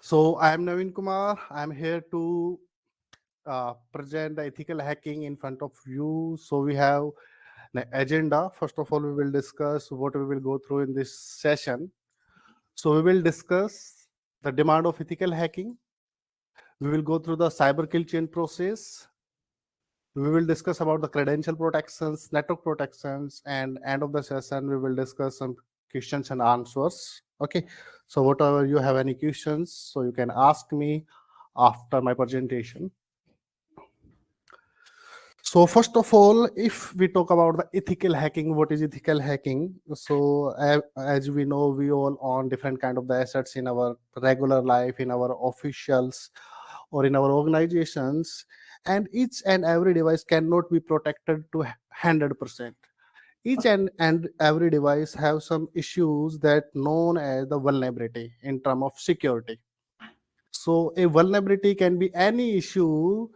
So I am Naveen Kumar. I am here to present the ethical hacking in front of you. So we have an agenda. First of all, we will discuss what we will go through in this session. So we will discuss the demand of ethical hacking. We will go through the cyberkillchain process. We will discuss about the credential protections, network protections, and end of the session we will discuss some questions and answers. Okay, so whatever you have any questions, so you can ask me after my presentation. So first of all, if we talk about the ethical hacking, what is ethical hacking? So as we know, we all own different kind of the assets in our regular life, in our officials, or in our organizations, and each and every device cannot be protected to 100%. Each and every device have some issues that known as the vulnerability in term of security. So a vulnerability can be any issue.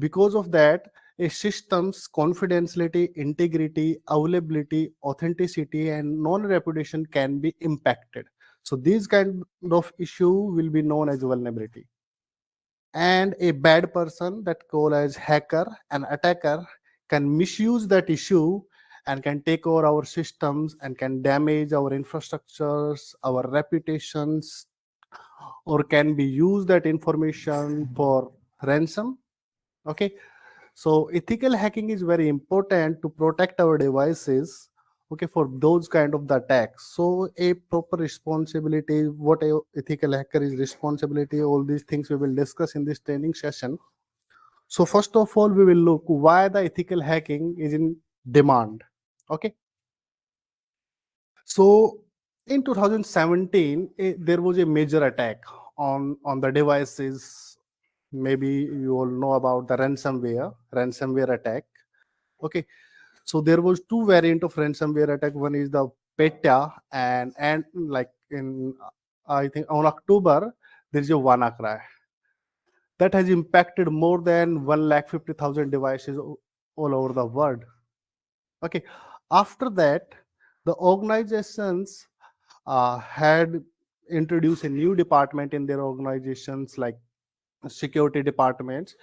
Because of that, a system's confidentiality, integrity, availability, authenticity, and non-reputation can be impacted. So these kind of issue will be known as vulnerability. And a bad person that called as hacker, an attacker, can misuse that issue and can take over our systems and can damage our infrastructures, our reputations, or can be used that information for ransom. Okay, so ethical hacking is very important to protect our devices, okay, for those kind of the attacks. So a proper responsibility, what a ethical hacker is responsibility, all these things we will discuss in this training session. So first of all, we will look why the ethical hacking is in demand. Okay, so in 2017, there was a major attack on the devices. Maybe you all know about the ransomware attack. Okay, so there was two variant of ransomware attack. One is the Petya, and like in I think on October there is a WannaCry that has impacted more than 150,000 devices all over the world. Okay, after that, the organizations had introduced a new department in their organizations, like security departments,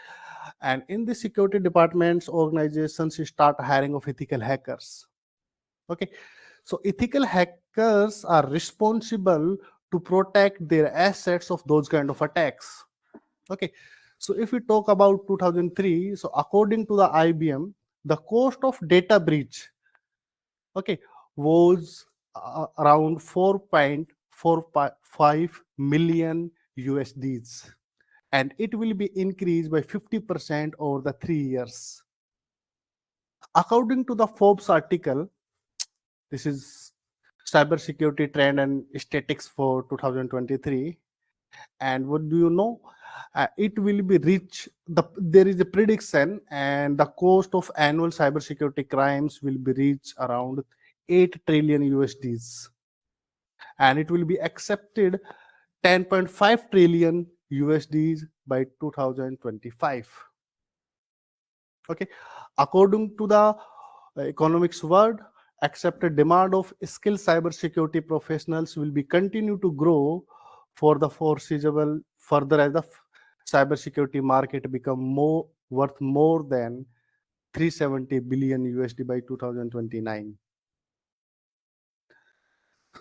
and in the security departments, organizations start hiring of ethical hackers. Okay, so ethical hackers are responsible to protect their assets of those kind of attacks. Okay, so if we talk about 2003, so according to the IBM, the cost of data breach, okay, was around 4.45 million USDs, and it will be increased by 50% over the 3 years. According to the Forbes article, this is cybersecurity trend and statistics for 2023. And what do you know? It will be there is a prediction, and the cost of annual cybersecurity crimes will be reached around 8 trillion USDs, and it will be accepted 10.5 trillion USDs by 2025. Okay, according to the economics world, accepted demand of skilled cybersecurity professionals will be continue to grow for the foreseeable further as the cybersecurity market become worth more than 370 billion USD by 2029.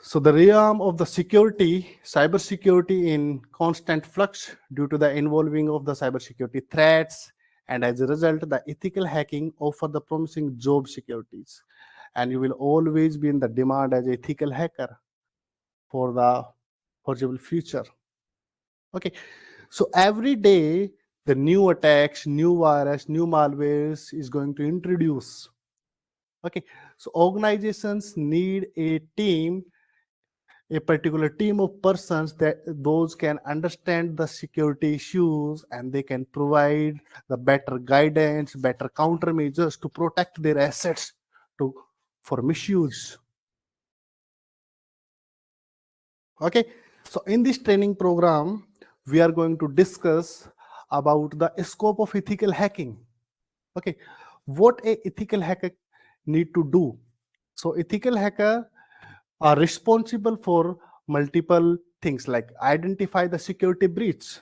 So the realm of the cybersecurity in constant flux due to the involving of the cybersecurity threats, and as a result, the ethical hacking offer the promising job securities, and you will always be in the demand as ethical hacker for the foreseeable future. Okay, so every day the new attacks, new virus, new malwares is going to introduce. Okay, so organizations need a particular team of persons that those can understand the security issues, and they can provide the better guidance, better countermeasures to protect their assets for misuse. Okay, so in this training program, we are going to discuss about the scope of ethical hacking. Okay, what a ethical hacker need to do. So ethical hacker are responsible for multiple things like identify the security breach.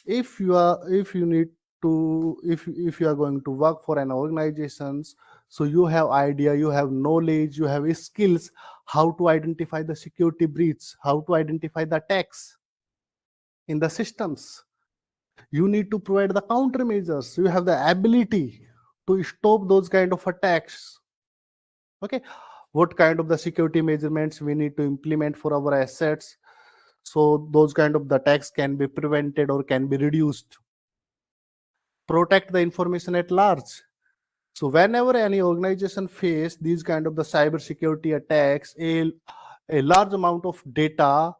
If you need to, if you are going to work for an organizations, so you have idea, you have knowledge, you have skills how to identify the security breach, how to identify the attacks in the systems. You need to provide the countermeasures, you have the ability to stop those kind of attacks. Okay, what kind of the security measurements we need to implement for our assets, so those kind of the attacks can be prevented or can be reduced. Protect the information at large. So whenever any organization face these kind of the cyber security attacks, a large amount of uh,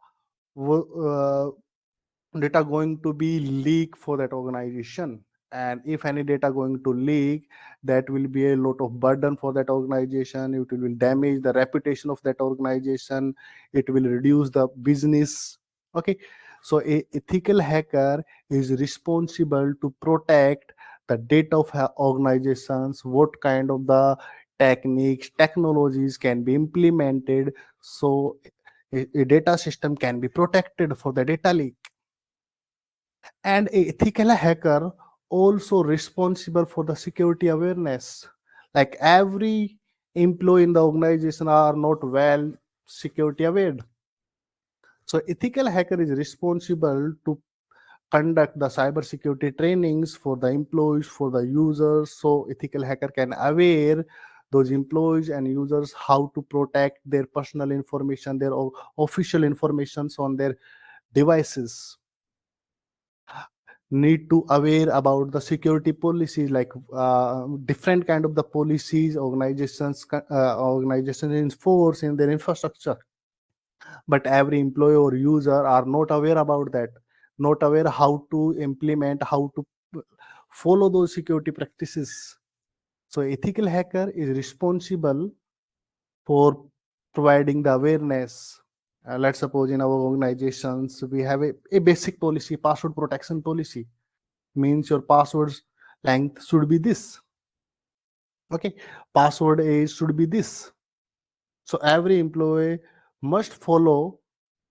data going to be leak for that organization. And if any data going to leak, that will be a lot of burden for that organization. It will damage the reputation of that organization, it will reduce the business. Okay, so a ethical hacker is responsible to protect the data of organizations, what kind of the techniques, technologies can be implemented, so a data system can be protected for the data leak. And a ethical hacker also responsible for the security awareness. Like every employee in the organization are not well security aware. So ethical hacker is responsible to conduct the cyber security trainings for the employees, for the users, so ethical hacker can aware those employees and users how to protect their personal information, their official informations on their devices. Need to aware about the security policies, like different kind of the policies organizations enforce in their infrastructure, but every employee or user are not aware about that, not aware how to implement, how to follow those security practices. So ethical hacker is responsible for providing the awareness. Let's suppose in our organizations we have a basic policy, password protection policy, means your password's length should be this. Okay, password age should be this. So every employee must follow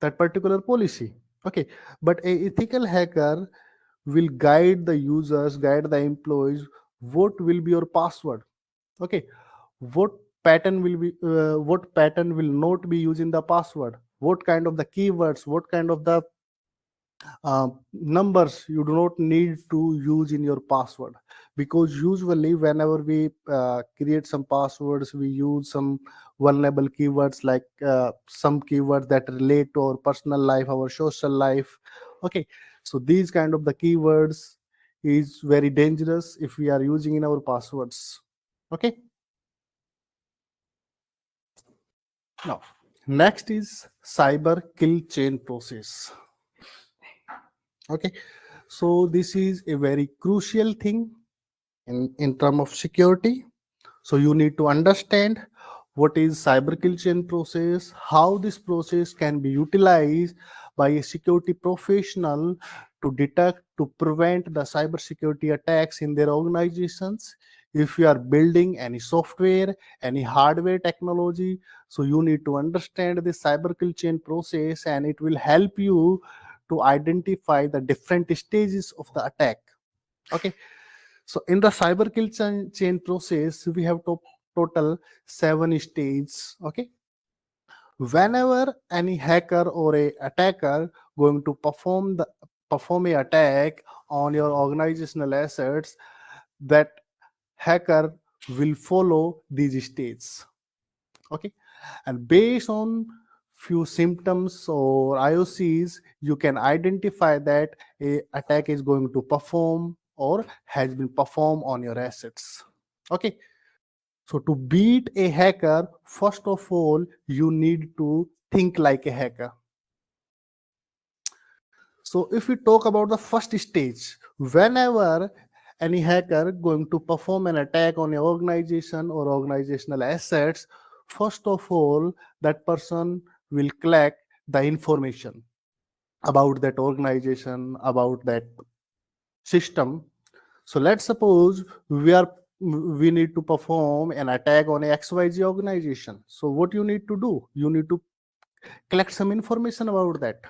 that particular policy. Okay, but a ethical hacker will guide the users, guide the employees, what will be your password. Okay, what what pattern will not be used in the password, what kind of the keywords, what kind of the numbers you do not need to use in your password. Because usually whenever we create some passwords, we use some vulnerable keywords, like some keywords that relate to our personal life, our social life. Okay, so these kind of the keywords is very dangerous if we are using in our passwords. Okay, now next is cyber kill chain process. Okay, so this is a very crucial thing in terms of security. So you need to understand what is cyberkillchain process, how this process can be utilized by a security professional to detect, to prevent the cybersecurity attacks in their organizations. If you are building any software, any hardware technology, so you need to understand the cyberkillchain process, and it will help you to identify the different stages of the attack. Okay, so in the cyber kill chain process, we have total 7 stages. Okay, whenever any hacker or a attacker going to perform a attack on your organizational assets, that hacker will follow these stages. Okay, and based on few symptoms or IOCs, you can identify that a attack is going to perform or has been performed on your assets. Okay, so to beat a hacker, first of all, you need to think like a hacker. So if we talk about the first stage, whenever any hacker going to perform an attack on your organization or organizational assets, first of all, that person will collect the information about that organization, about that system. So let's suppose we need to perform an attack on a XYZ organization. So what you need to do? You need to collect some information about that.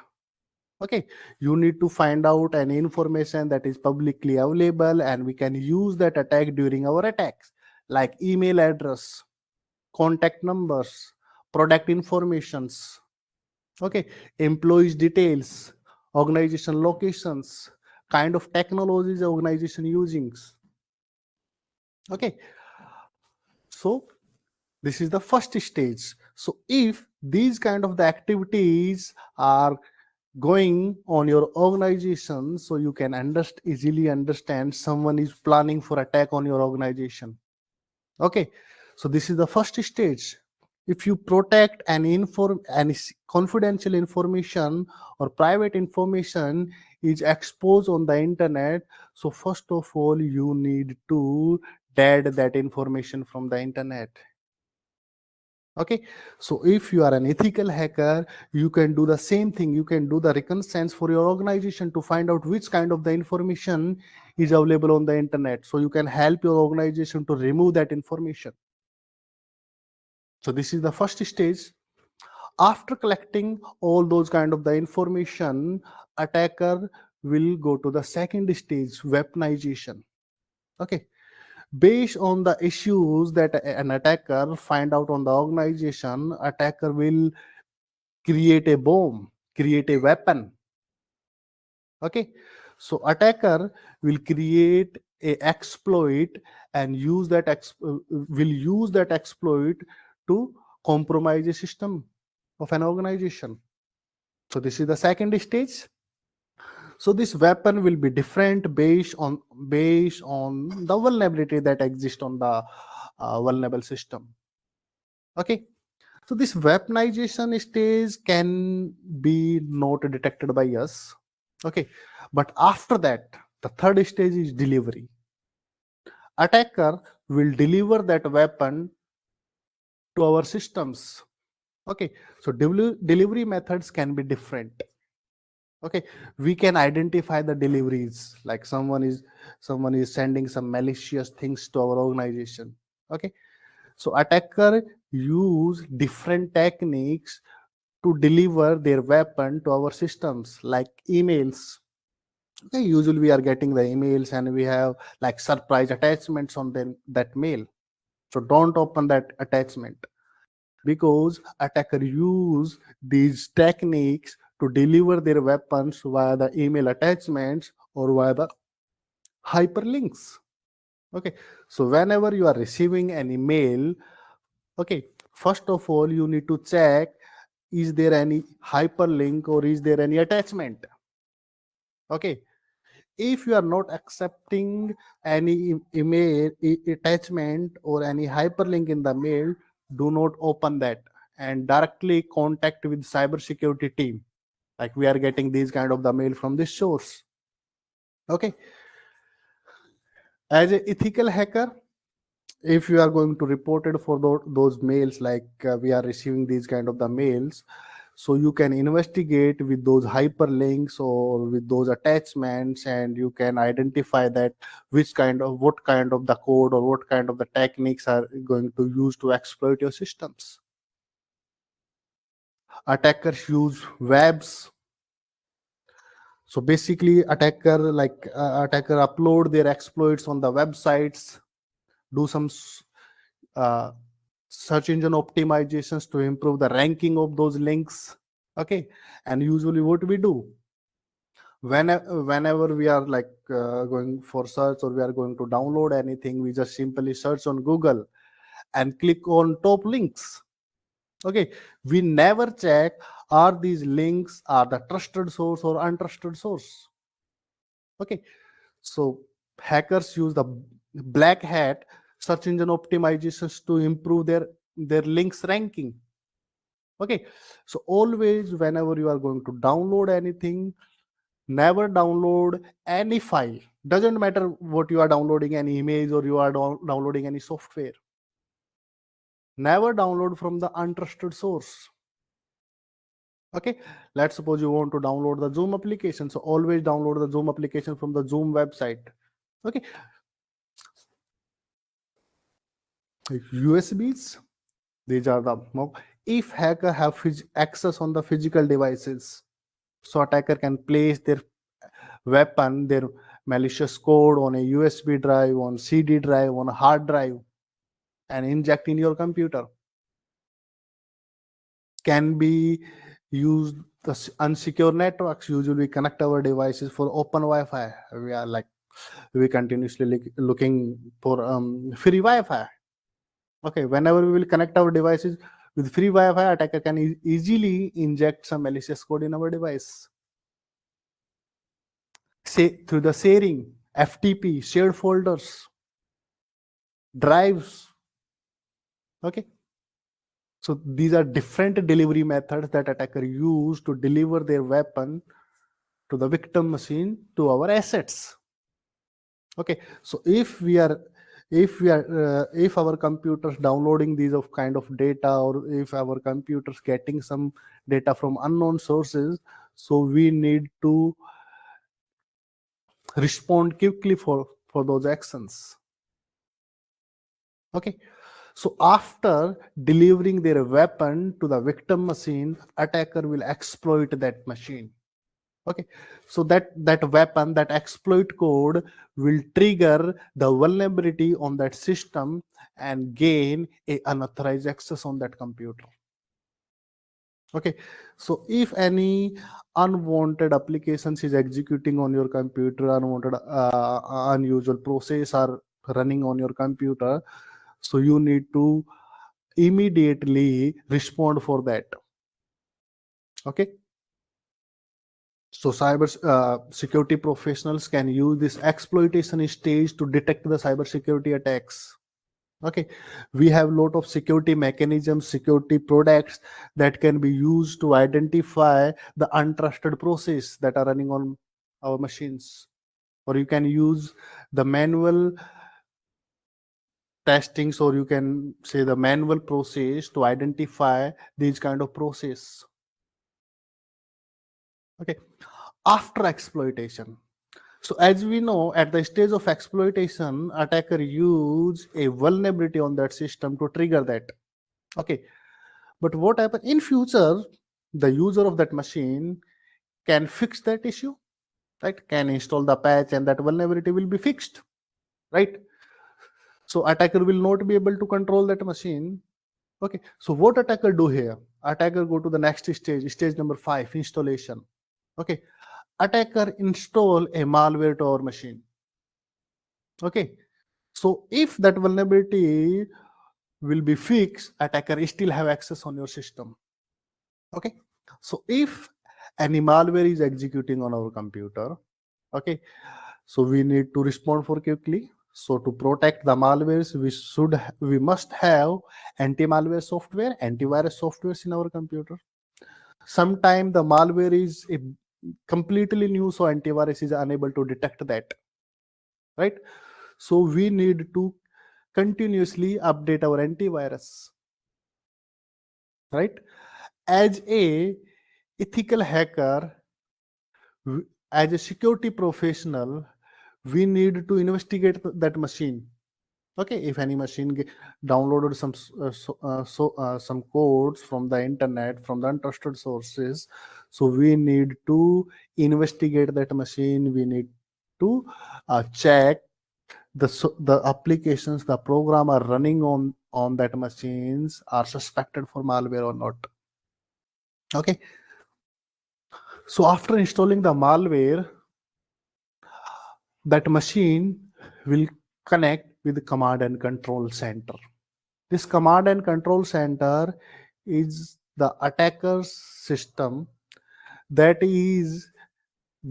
Okay, you need to find out any information that is publicly available, and we can use that attack during our attacks, like email address, contact numbers, product informations, okay, employees details, organization locations, kind of technologies the organization using. Okay, so this is the first stage. So if these kind of the activities are going on your organization, so you can easily understand someone is planning for attack on your organization. Okay, so this is the first stage. If you protect any confidential information or private information is exposed on the internet, so first of all you need to dead that information from the internet. Okay, so if you are an ethical hacker, you can do the same thing. You can do the reconnaissance for your organization to find out which kind of the information is available on the internet, so you can help your organization to remove that information. So this is the first stage. After collecting all those kind of the information, attacker will go to the second stage, weaponization. Okay, based on the issues that an attacker find out on the organization, attacker will create a bomb, create a weapon. Okay, so attacker will create a exploit and will use that exploit to compromise a system of an organization. So this is the second stage. So this weapon will be different based on the vulnerability that exists on the vulnerable system. Okay, so this weaponization stage can be not detected by us. Okay, but after that, the third stage is delivery. Attacker will deliver that weapon to our systems. Okay, so delivery methods can be different. Okay, we can identify the deliveries, like someone is sending some malicious things to our organization. Okay, so attacker use different techniques to deliver their weapon to our systems, like emails. Okay, usually we are getting the emails and we have like surprise attachments on that mail. So don't open that attachment, because attacker use these techniques to deliver their weapons via the email attachments or via the hyperlinks. Okay, so whenever you are receiving an email, okay, first of all you need to check, is there any hyperlink or is there any attachment? Okay, if you are not accepting any email attachment or any hyperlink in the mail, do not open that and directly contact with cybersecurity team, like we are getting these kind of the mail from this source. Okay, as an ethical hacker, if you are going to report it for those mails, like we are receiving these kind of the mails, so you can investigate with those hyperlinks or with those attachments, and you can identify that what kind of the code or what kind of the techniques are going to use to exploit your systems. Attackers use webs. So basically attacker upload their exploits on the websites, do some uh, search engine optimizations to improve the ranking of those links. Okay, and usually what we do, whenever we are going for search or we are going to download anything, we just simply search on Google and click on top links. Okay, we never check, are these links are the trusted source or untrusted source? Okay, so hackers use the black hat search engine optimizations to improve their links ranking. Okay, so always whenever you are going to download anything, never download any file. Doesn't matter what you are downloading, any image or you are downloading any software. Never download from the untrusted source. Okay, let's suppose you want to download the Zoom application, so always download the Zoom application from the Zoom website. Okay, USBs, these are the if hacker have access on the physical devices, so attacker can place their weapon, their malicious code on a USB drive, on CD drive, on a hard drive, and inject in your computer. Can be used the unsecure networks. Usually we connect our devices for open Wi-Fi. We continuously looking for free Wi-Fi. Okay, whenever we will connect our devices with free Wi-Fi, attacker can easily inject some malicious code in our device. Say through the sharing, FTP, shared folders, drives. Okay, so these are different delivery methods that attacker use to deliver their weapon to the victim machine, to our assets. Okay, so if our computers downloading these of kind of data, or if our computers getting some data from unknown sources, so we need to respond quickly for those actions. Okay, so after delivering their weapon to the victim machine, attacker will exploit that machine. Okay, so that weapon, that exploit code will trigger the vulnerability on that system and gain a unauthorized access on that computer. Okay, so if any unwanted applications is executing on your computer, unwanted unusual process are running on your computer, so you need to immediately respond for that. Okay, so cyber security professionals can use this exploitation stage to detect the cybersecurity attacks. Okay, we have a lot of security mechanisms, security products that can be used to identify the untrusted process that are running on our machines. Or you can use the manual testings, or you can say the manual process to identify these kind of process. Okay, after exploitation. So as we know, at the stage of exploitation, attacker use a vulnerability on that system to trigger that. Okay, but what happens in future, the user of that machine can fix that issue, right? Can install the patch and that vulnerability will be fixed, right? So attacker will not be able to control that machine. Okay, so what attacker do here? Attacker go to the next stage, stage number 5, installation. Okay, attacker install a malware to our machine. Okay, so if that vulnerability will be fixed, attacker still have access on your system. Okay, so if any malware is executing on our computer, okay, so we need to respond for quickly. So to protect the malwares, we must have anti-malware software, antivirus softwares in our computer. Sometimes the malware is completely new, so antivirus is unable to detect that, right? So we need to continuously update our antivirus, right? As a ethical hacker, as a security professional, we need to investigate that machine. Okay, if any machine downloaded some codes from the internet, from the untrusted sources, so we need to investigate that machine. We need to check the applications, the program are running on that machines are suspected for malware or not. Okay, so after installing the malware, that machine will connect with the command and control center. This command and control center is the attacker's system that is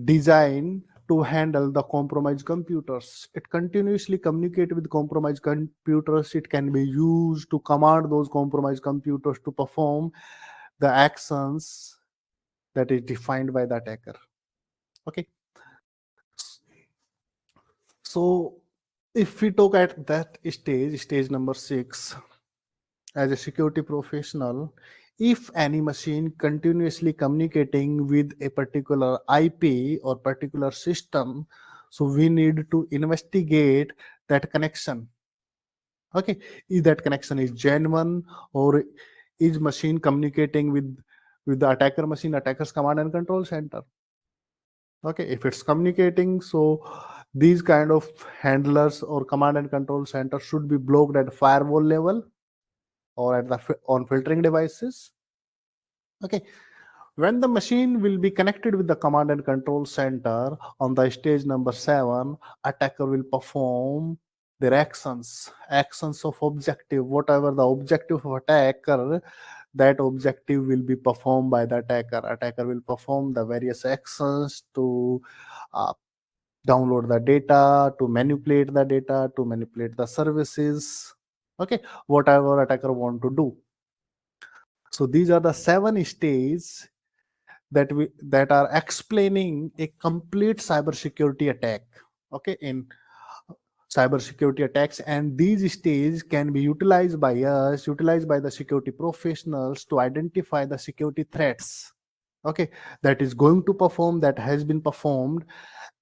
designed to handle the compromised computers. It continuously communicates with compromised computers. It can be used to command those compromised computers to perform the actions that is defined by the attacker. Okay, so if we talk at that stage number 6, as a security professional, if any machine continuously communicating with a particular IP or particular system, so we need to investigate that connection. Okay, if that connection is genuine, or is machine communicating with the attacker machine, attacker's command and control center? Okay, if it's communicating, so these kind of handlers or command and control center should be blocked at firewall level or at the on filtering devices. Okay, when the machine will be connected with the command and control center on the stage number 7, attacker will perform their actions of objective, whatever the objective of attacker, that objective will be performed by the attacker will perform the various actions to uh, download the data, to manipulate the data, to manipulate the services, okay, whatever attacker want to do. So these are the 7 stages that are explaining a complete cybersecurity attack, okay, in cybersecurity attacks. And these stages can be utilized by us, utilized by the security professionals to identify the security threats, okay, that is going to perform, that has been performed,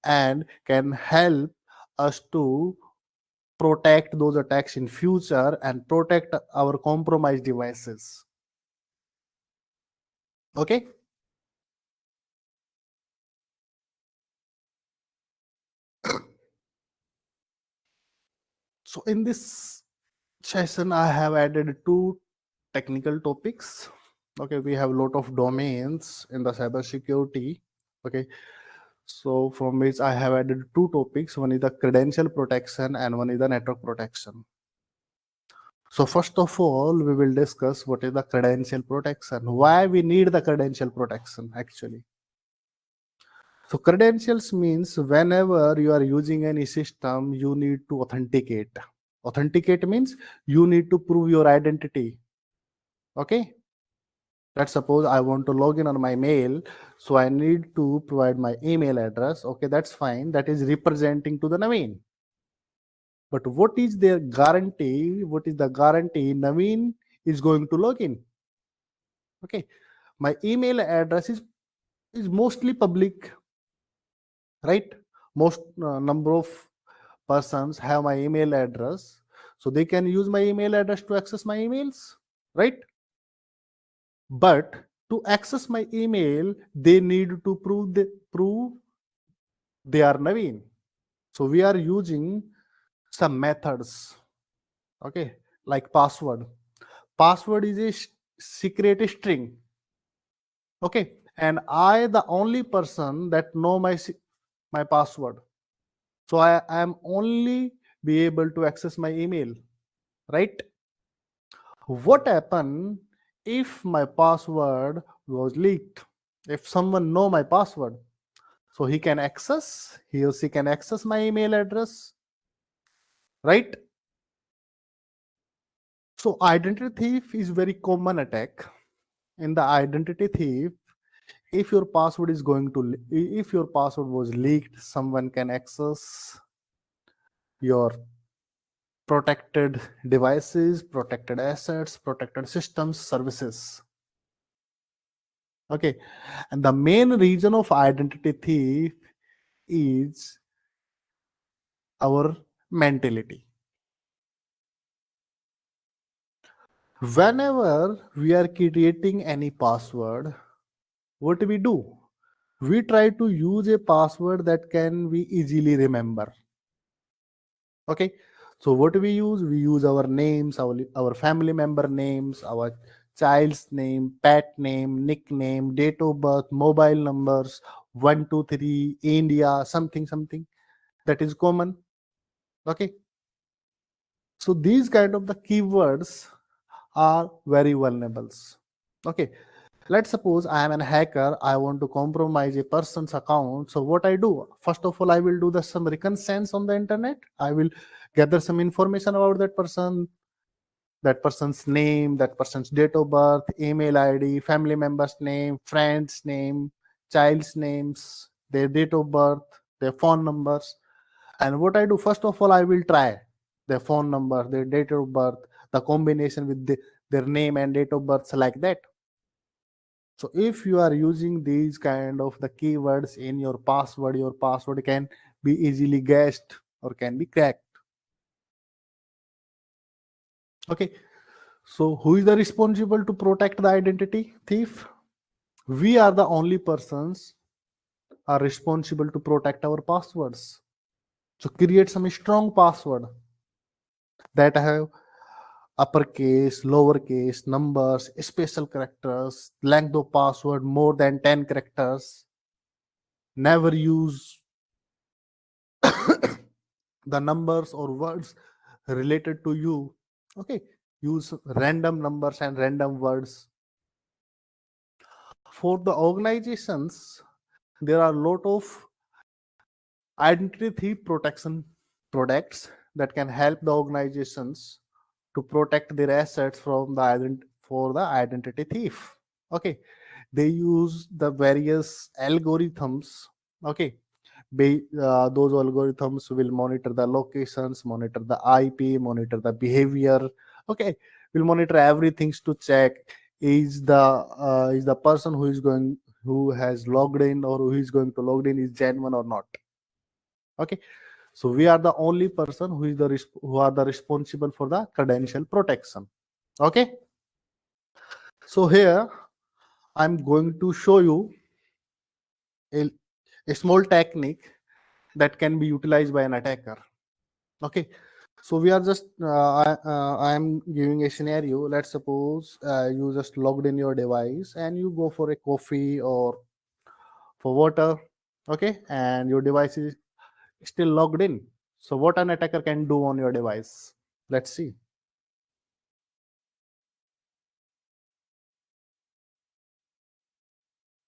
and can help us to protect those attacks in future and protect our compromised devices. Okay, so in this session I have added 2 technical topics. Okay, we have a lot of domains in the cybersecurity. Okay, so from which I have added 2 topics. One is the credential protection and one is the network protection. So first of all, we will discuss what is the credential protection, why we need the credential protection actually. So credentials means whenever you are using any system, you need to authenticate. Authenticate means you need to prove your identity. Okay, let's suppose I want to log in on my mail, so I need to provide my email address. Okay, that's fine, that is representing to the Naveen. But what is their guarantee? What is the guarantee Naveen is going to log in? Okay, my email address is mostly public, right? Most number of persons have my email address, so they can use my email address to access my emails, right? But to access my email, they need to prove they are Naveen. So we are using some methods, okay, like password. Password is a secret string, okay, and I the only person that know my password. So I am only be able to access my email, right? What happen if my password was leaked? If someone know my password, so he or she can access my email address, right? So identity thief is very common attack. In the identity thief, if your password is going to, if your password was leaked, someone can access your protected devices, protected assets, protected systems, services. Okay, and the main reason of identity thief is our mentality. Whenever we are creating any password, what do? We try to use a password that can be easily remember. Okay, so what we use our names, our family member names, our child's name, pet name, nickname, date of birth, mobile numbers, 123 India, something something, that is common. Okay, so these kind of the keywords are very vulnerable. Okay, let's suppose I am an hacker, I want to compromise a person's account. So what I do, first of all, I will do some reconnaissance on the internet. I will gather some information about that person, that person's name, that person's date of birth, email ID, family member's name, friend's name, child's names, their date of birth, their phone numbers. And what I do, first of all, I will try their phone number, their date of birth, the combination with their name and date of birth, like that. So if you are using these kind of the keywords in your password can be easily guessed or can be cracked. Okay, So who is the responsible to protect the identity thief? We are the only persons are responsible to protect our passwords. So create some strong password that have uppercase, lowercase, numbers, special characters, length of password more than 10 characters. Never use the numbers or words related to you. Okay, use random numbers and random words. For the organizations, there are a lot of identity thief protection products that can help the organizations to protect their assets from the identity thief. Okay, they use the various algorithms. Okay, those algorithms will monitor the locations, monitor the IP, monitor the behavior. Okay, will monitor everything to check is the person who has logged in or who is going to log in is genuine or not. Okay, so we are the only person who are the responsible for the credential protection. Okay, so here I'm going to show you a, a small technique that can be utilized by an attacker. Okay, so we are just I am giving a scenario. Let's suppose you just logged in your device and you go for a coffee or for water. Okay, and your device is still logged in. So what an attacker can do on your device? Let's see.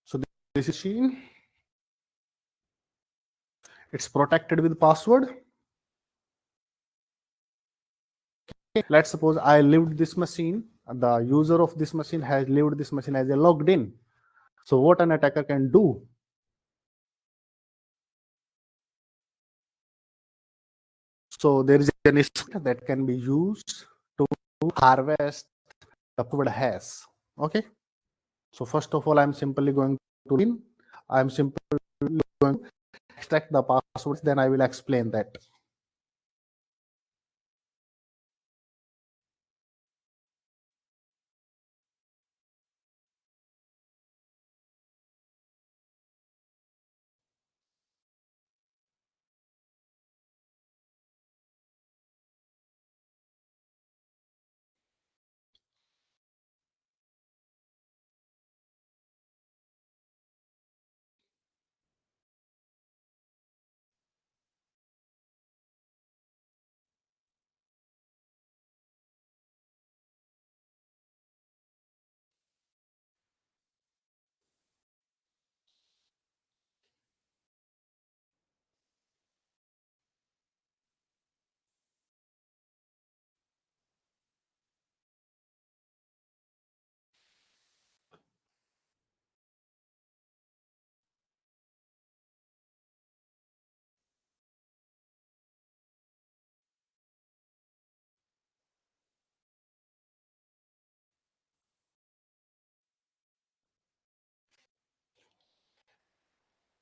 So this is machine. It's protected with password. Let's suppose I lived this machine. The user of this machine has lived this machine as a logged in. So what an attacker can do? So there is an instrument that can be used to harvest the password hash. Okay. So first of all, I'm simply going to in. I'm simply going to extract the passwords. Then I will explain that.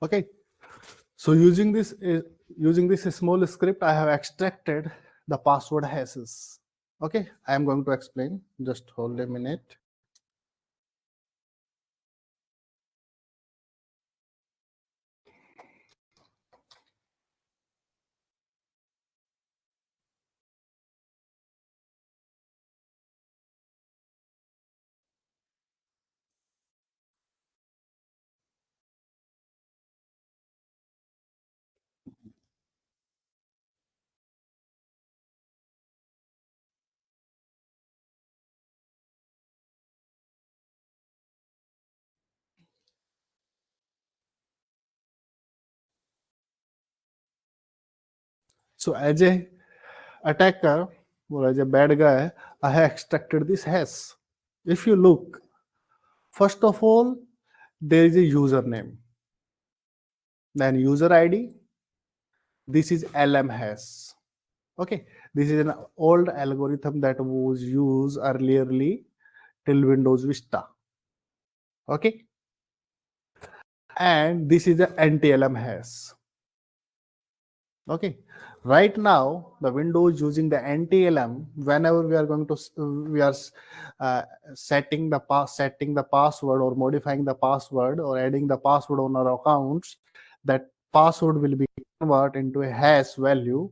Okay. So using this small script, I have extracted the password hashes. Okay, I am going to explain. Just hold a minute. So as a attacker or as a bad guy, I have extracted this hash. If you look, first of all, there is a username, then user ID. This is LM hash. Okay, this is an old algorithm that was used earlierly till Windows Vista. Okay, and this is the anti-LM hash. Okay, Right now, the Windows using the NTLM, whenever we are going to we are uh, setting the password or modifying the password or adding the password on our accounts, that password will be converted into a hash value,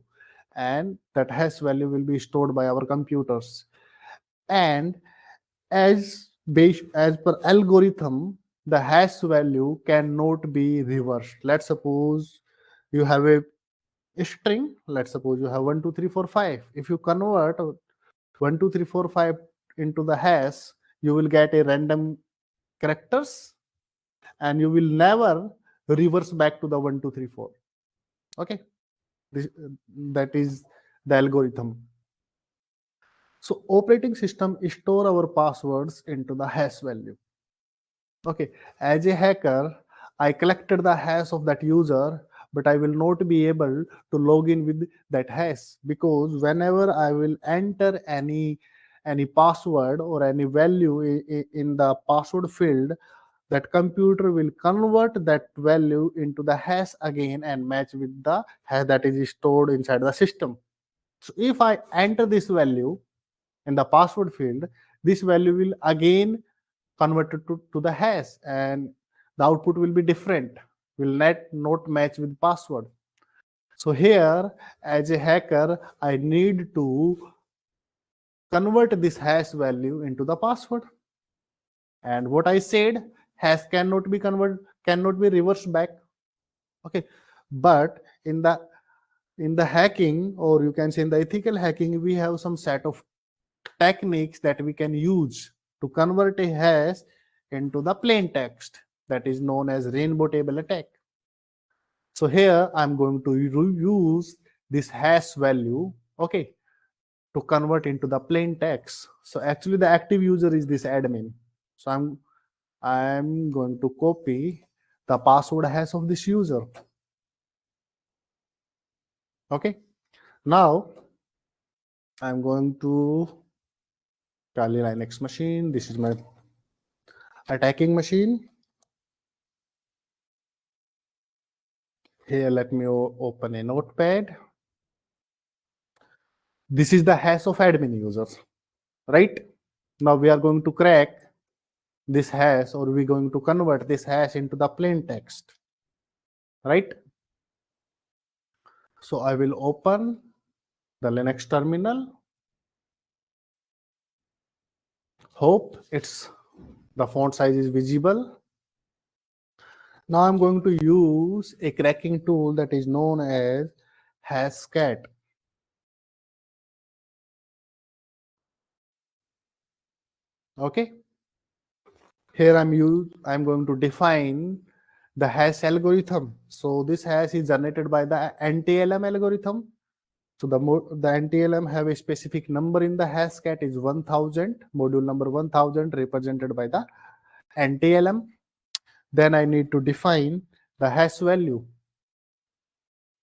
and that hash value will be stored by our computers. And as per algorithm, the hash value cannot be reversed. Let's suppose you have a string. Let's suppose you have 1 2 3 4 5. If you convert 1 2 3 4 5 into the hash, you will get a random characters, and you will never reverse back to the 1 2 3 4. Okay, this, that is the algorithm. So operating system store our passwords into the hash value. Okay, as a hacker, I collected the hash of that user, but I will not be able to log in with that hash, because whenever I will enter any password or any value in the password field, that computer will convert that value into the hash again and match with the hash that is stored inside the system. So if I enter this value in the password field, this value will again converted to the hash, and the output will be different, will not match with password. So here, as a hacker, I need to convert this hash value into the password. And what I said, hash cannot be converted, cannot be reversed back. Okay, but in the hacking, or you can say in the ethical hacking, we have some set of techniques that we can use to convert a hash into the plain text, that is known as rainbow table attack. So here I'm going to use this hash value, okay, to convert into the plain text. So actually the active user is this admin. So I'm going to copy the password hash of this user. Okay, now I'm going to Kali Linux machine. This is my attacking machine. Here, let me open a notepad. This is the hash of admin users, right? Now we are going to crack this hash, or we're going to convert this hash into the plain text, right? So I will open the Linux terminal. Hope it's the font size is visible. Now I'm going to use a cracking tool that is known as Hashcat. Okay. Here I'm going to define the hash algorithm. So this hash is generated by the NTLM algorithm. So the NTLM have a specific number in the hash cat is 1000, module number 1000 represented by the NTLM. Then I need to define the hash value.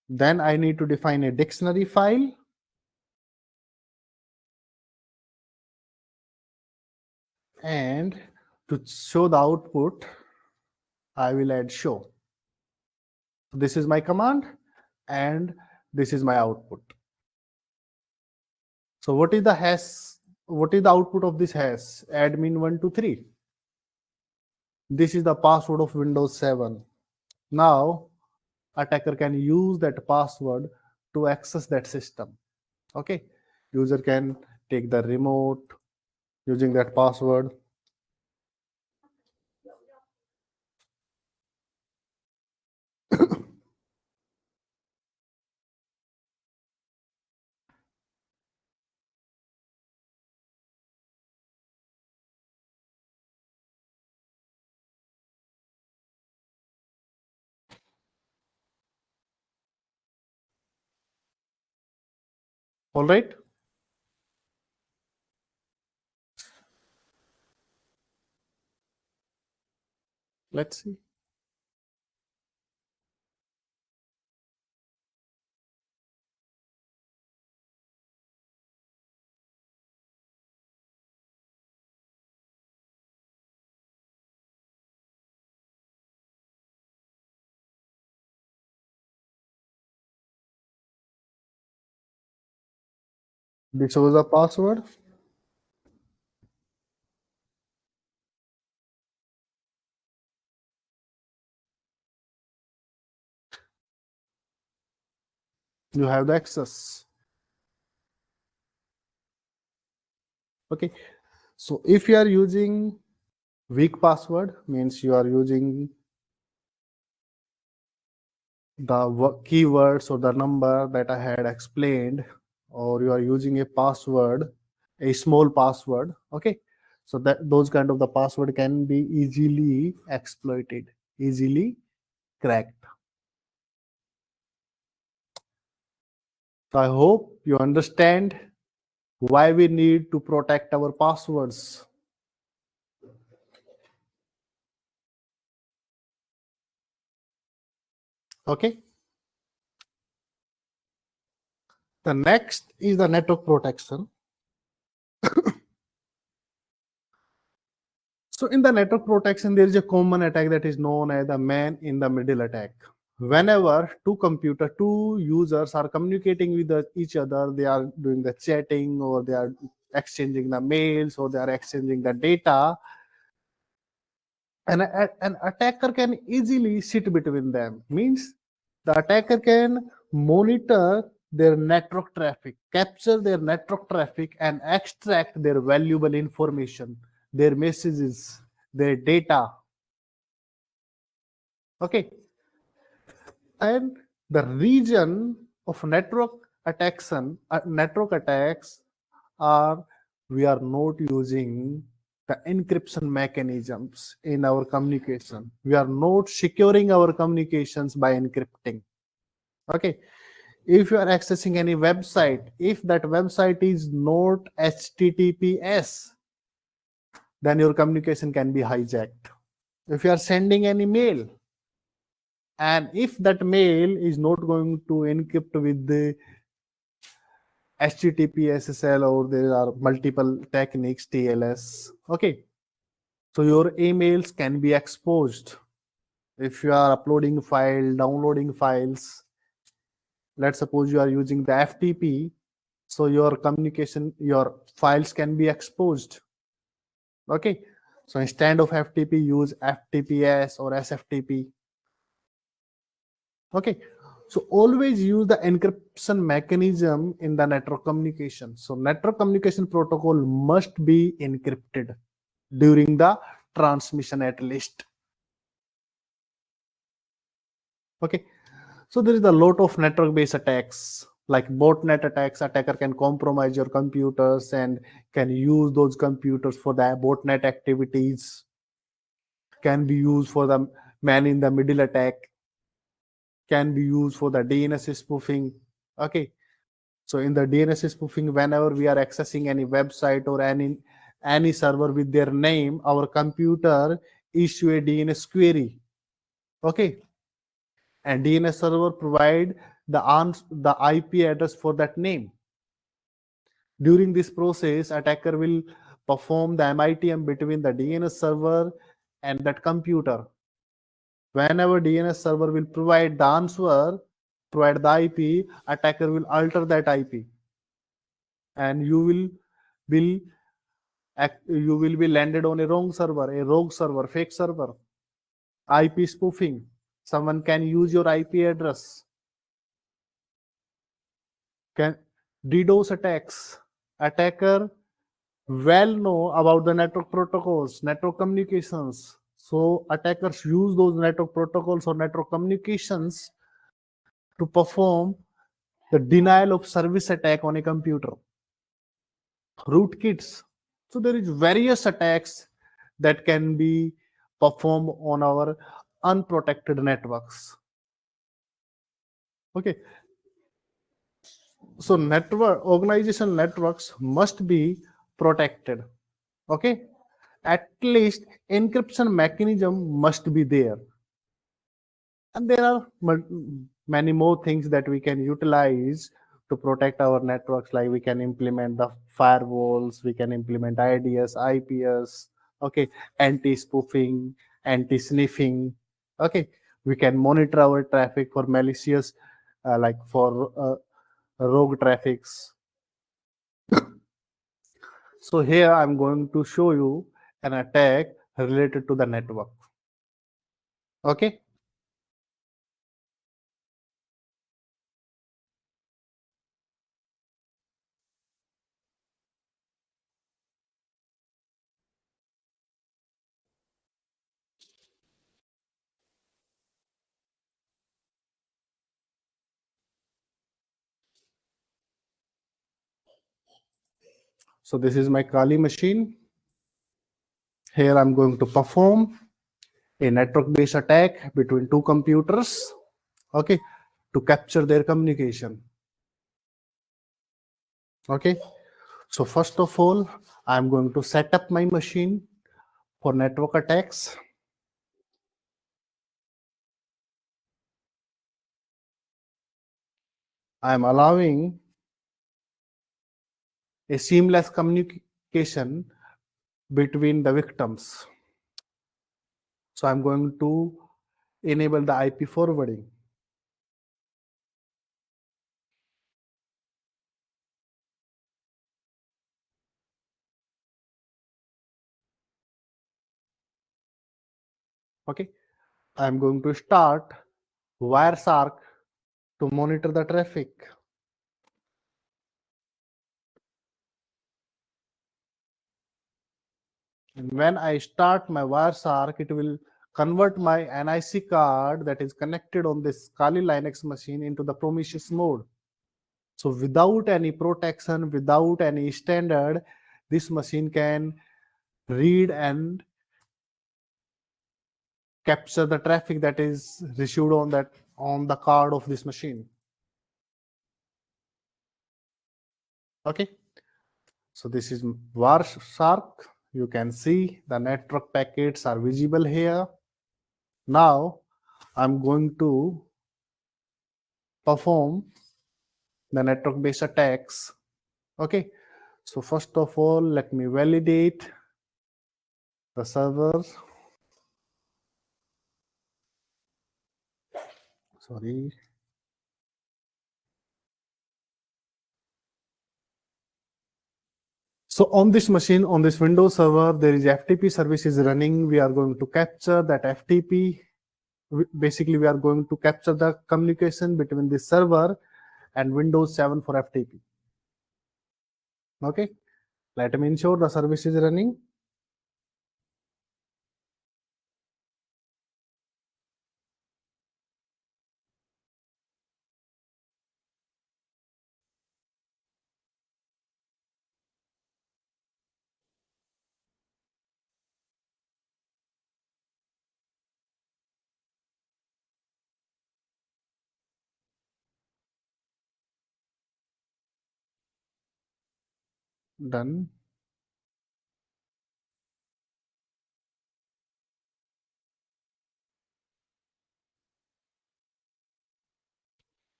Then I need to define a dictionary file. And to show the output, I will add show. This is my command, and this is my output. So what is the hash? What is the output of this hash? Admin123. This is the password of Windows 7. Now attacker can use that password to access that system. Okay, user can take the remote using that password. All right, let's see. This was the password. You have the access. Okay. So if you are using weak password, means you are using the keywords or the number that I had explained, or you are using a password, a small password. Okay. So that those kind of the password can be easily exploited, easily cracked. So I hope you understand why we need to protect our passwords. Okay. The next is the network protection. So in the network protection, there is a common attack that is known as the man in the middle attack. Whenever two users are communicating with each other, they are doing the chatting, or they are exchanging the mails, or they are exchanging the data, and an attacker can easily sit between them. Means the attacker can monitor their network traffic, capture their network traffic, and extract their valuable information, their messages, their data. Okay. And the region of network attacks are, we are not using the encryption mechanisms in our communication. We are not securing our communications by encrypting. Okay. If you are accessing any website, if that website is not HTTPS, then your communication can be hijacked. If you are sending any mail, and if that mail is not going to encrypt with the HTTP SSL, or there are multiple techniques, TLS. Okay. So your emails can be exposed. If you are uploading file, downloading files, let's suppose you are using the FTP, so your communication, your files can be exposed. Okay. So instead of FTP, use FTPS or SFTP. Okay. So always use the encryption mechanism in the network communication. So network communication protocol must be encrypted during the transmission at least. Okay. So there is a lot of network based attacks like botnet attacks. Attacker can compromise your computers and can use those computers for the botnet activities, can be used for the man in the middle attack, can be used for the DNS spoofing. Okay. So in the DNS spoofing, whenever we are accessing any website or any server with their name, our computer issue a DNS query. Okay. And DNS server provide the IP address for that name. During this process, attacker will perform the MITM between the DNS server and that computer. Whenever DNS server will provide the answer, provide the IP, attacker will alter that IP, and you will be landed on a wrong server, a rogue server, fake server. IP spoofing. Someone can use your IP address. Can DDoS attacks. Attacker well know about the network protocols, network communications. So attackers use those network protocols or network communications to perform the denial of service attack on a computer. Rootkits. So there is various attacks that can be performed on our unprotected networks. Okay. So organizational networks must be protected. Okay. At least encryption mechanism must be there. And there are many more things that we can utilize to protect our networks, like we can implement the firewalls, we can implement IDS, IPS, okay, anti-spoofing, anti-sniffing, okay. We can monitor our traffic for malicious, like for rogue traffics. So here I'm going to show you an attack related to the network. Okay. So this is my Kali machine. Here I'm going to perform a network-based attack between two computers, okay, to capture their communication. Okay. So first of all, I'm going to set up my machine for network attacks. I'm allowing a seamless communication between the victims. So I'm going to enable the IP forwarding. Okay. I'm going to start Wireshark to monitor the traffic. And when I start my Wireshark, it will convert my NIC card that is connected on this Kali Linux machine into the Prometheus mode. So without any protection, without any standard, this machine can read and capture the traffic that is received on the card of this machine. Okay. So this is Wireshark. You can see the network packets are visible here. Now I'm going to perform the network based attacks. Okay. So first of all, let me validate the server. Sorry. So on this machine, on this Windows server, there is FTP services running. We are going to capture that FTP. Basically, we are going to capture the communication between this server and Windows 7 for FTP. Okay. Let me ensure the service is running. Done.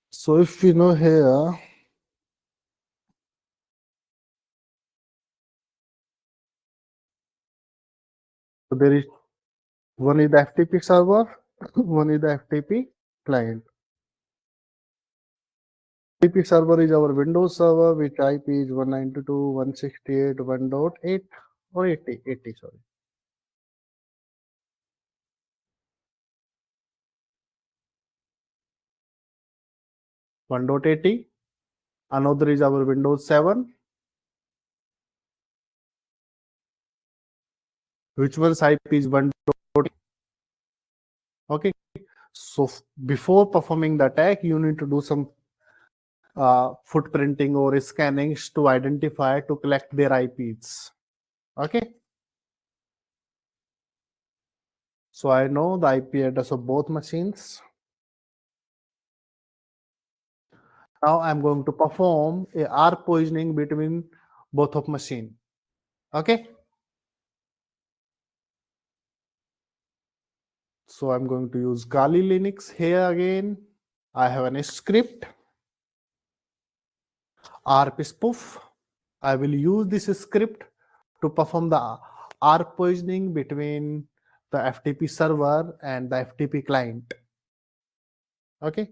So if we know here, so there is one is the FTP server, one is the FTP client. FTP server is our Windows server, which IP is 192.168.1.8 or 80, sorry. 1.80. Another is our Windows 7, which one's IP is 1.80. Okay. So before performing the attack, you need to do some footprinting or scanning to identify, to collect their IPs. Okay. So I know the IP address of both machines. Now I'm going to perform a R poisoning between both of machine. Okay. So I'm going to use Kali Linux here again. I have a script, ARP spoof. I will use this script to perform the R poisoning between the FTP server and the FTP client. Okay.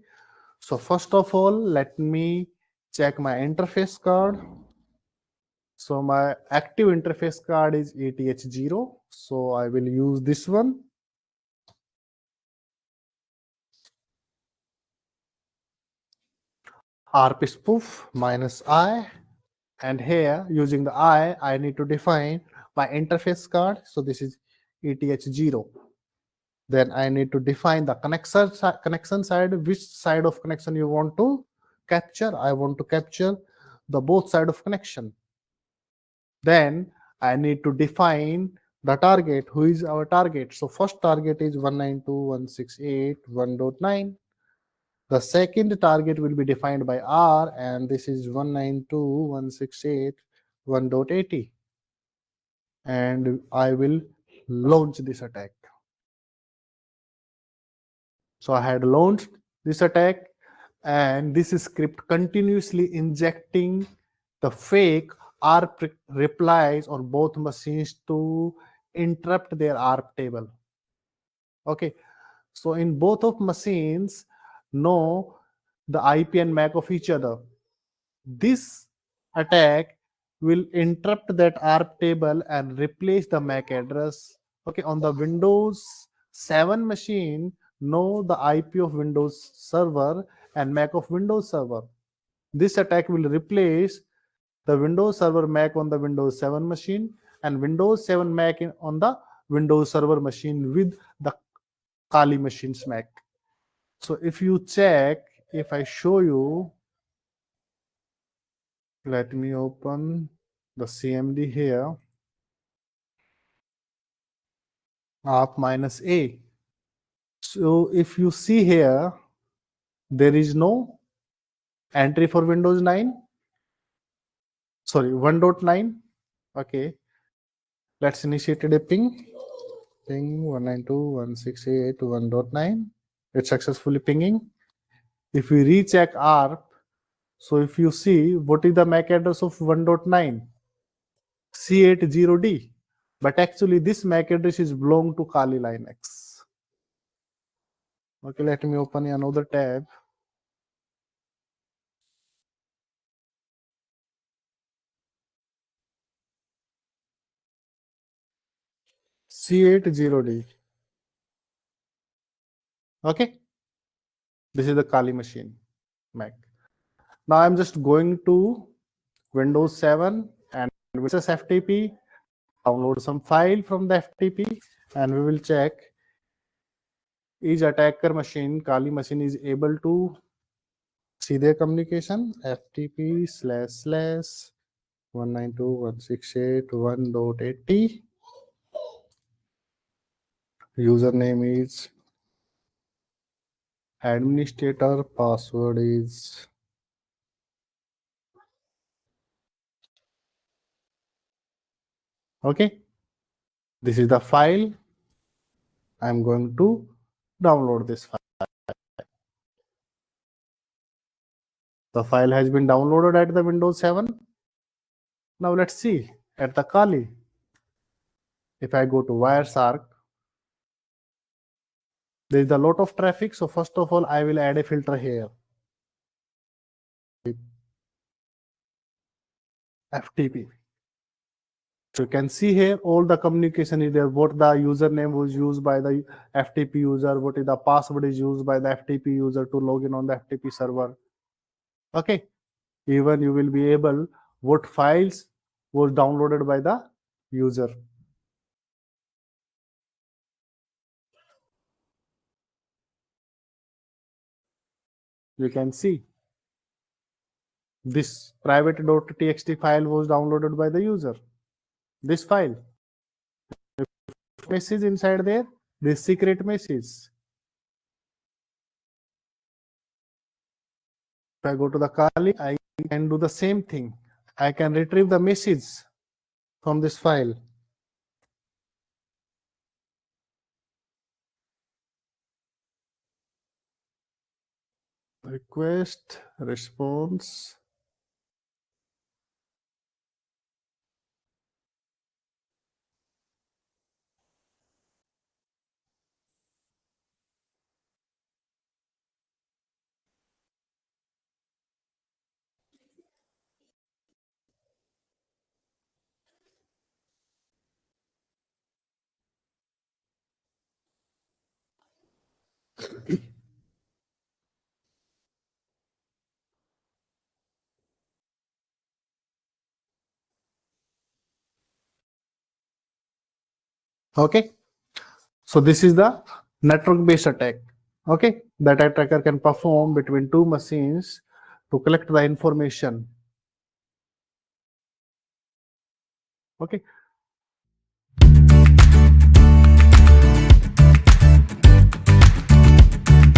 So first of all, let me check my interface card. So my active interface card is ETH0. So I will use this one. ARP spoof minus I. And here using the I need to define my interface card. So this is ETH0. Then I need to define the connection side, which side of connection you want to capture. I want to capture the both side of connection. Then I need to define the target. Who is our target? So first target is 192.168.1.9. The second target will be defined by R, and this is 192.168.1.80. And I will launch this attack. So I had launched this attack, and this script continuously injecting the fake ARP replies on both machines to interrupt their ARP table. Okay, so in both of machines know the IP and MAC of each other. This attack will interrupt that ARP table and replace the MAC address. Okay, on the Windows 7 machine, know the IP of Windows Server and MAC of Windows Server. This attack will replace the Windows Server MAC on the Windows 7 machine and Windows 7 MAC on the Windows Server machine with the Kali machine's MAC. So if you check, if I show you, let me open the CMD here, ARP minus A. So if you see here, there is no entry for Windows 9. Sorry, 1.9. Okay, let's initiate a ping. Ping 192.168.1.9. It's successfully pinging. If we recheck ARP, so if you see, what is the MAC address of 1.9? C80D. But actually, this MAC address is belong to Kali Linux. Okay, let me open another tab. C80D. Okay, this is the Kali machine Mac. Now I'm just going to Windows 7 and Windows FTP, download some file from the FTP, and we will check each attacker machine, Kali machine, is able to see their communication. FTP//192.168.1.80. Username is administrator, password is okay. This is the file. I'm going to download this file. The file has been downloaded at the Windows 7. Now let's see at the Kali. If I go to Wireshark, there is a lot of traffic. So first of all, I will add a filter here. FTP. So you can see here all the communication is there. What the username was used by the FTP user, what is the password is used by the FTP user to log in on the FTP server. Okay. Even you will be able what files was downloaded by the user. You can see this private.txt file was downloaded by the user. This file, message inside there, this secret message. If I go to the Kali, I can do the same thing. I can retrieve the message from this file. Request, response. Okay, so this is the network based attack. Okay, that attacker can perform between two machines to collect the information. Okay,